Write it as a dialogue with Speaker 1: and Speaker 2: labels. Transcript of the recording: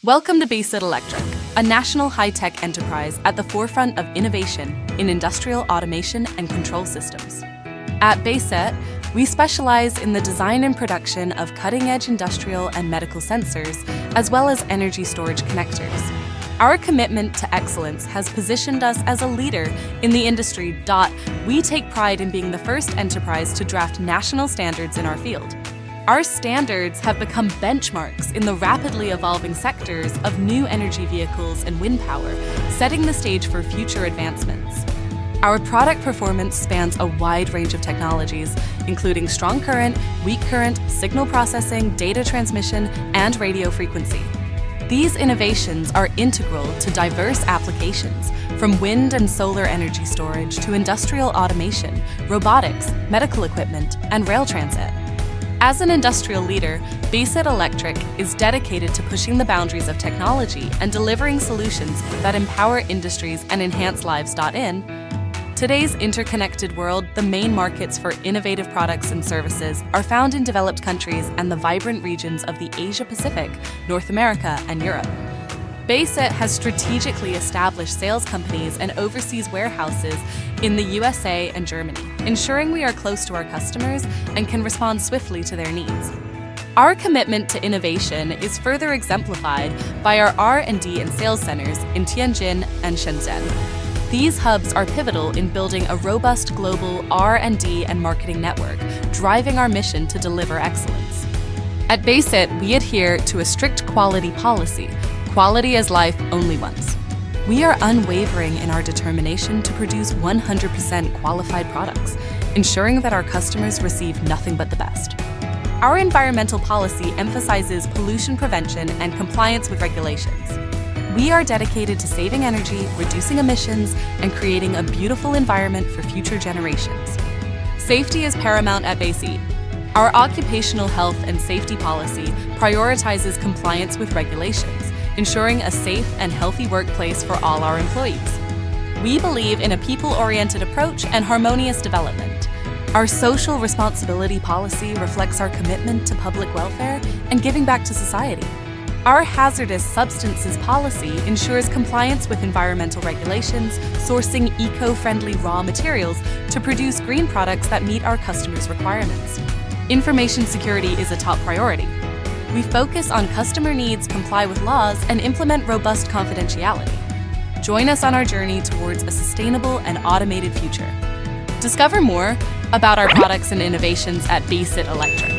Speaker 1: Welcome to BASIT Electric, a national high-tech enterprise at the forefront of innovation in industrial automation and control systems. At BASIT, we specialize in the design and production of cutting-edge industrial and medical sensors, as well as energy storage connectors. Our commitment to excellence has positioned us as a leader in the industry. We take pride in being the first enterprise to draft national standards in our field. Our standards have become benchmarks in the rapidly evolving sectors of new energy vehicles and wind power, setting the stage for future advancements. Our product performance spans a wide range of technologies, including strong current, weak current, signal processing, data transmission, and radio frequency. These innovations are integral to diverse applications, from wind and solar energy storage to industrial automation, robotics, medical equipment, and rail transit. As an industrial leader, BASIT Electric is dedicated to pushing the boundaries of technology and delivering solutions that empower industries and enhance lives. In today's interconnected world, the main markets for innovative products and services are found in developed countries and the vibrant regions of the Asia-Pacific, North America, and Europe. BASIT has strategically established sales companies and overseas warehouses in the USA and Germany, ensuring we are close to our customers and can respond swiftly to their needs. Our commitment to innovation is further exemplified by our R&D and sales centers in Tianjin and Shenzhen. These hubs are pivotal in building a robust global R&D and marketing network, driving our mission to deliver excellence. At BASIT, we adhere to a strict quality policy. Quality is life only once. We are unwavering in our determination to produce 100% qualified products, ensuring that our customers receive nothing but the best. Our environmental policy emphasizes pollution prevention and compliance with regulations. We are dedicated to saving energy, reducing emissions, and creating a beautiful environment for future generations. Safety is paramount at BASIT. Our occupational health and safety policy prioritizes compliance with regulations, ensuring a safe and healthy workplace for all our employees. We believe in a people-oriented approach and harmonious development. Our social responsibility policy reflects our commitment to public welfare and giving back to society. Our hazardous substances policy ensures compliance with environmental regulations, sourcing eco-friendly raw materials to produce green products that meet our customers' requirements. Information security is a top priority. We focus on customer needs, comply with laws, and implement robust confidentiality. Join us on our journey towards a sustainable and automated future. Discover more about our products and innovations at BASIT Electric.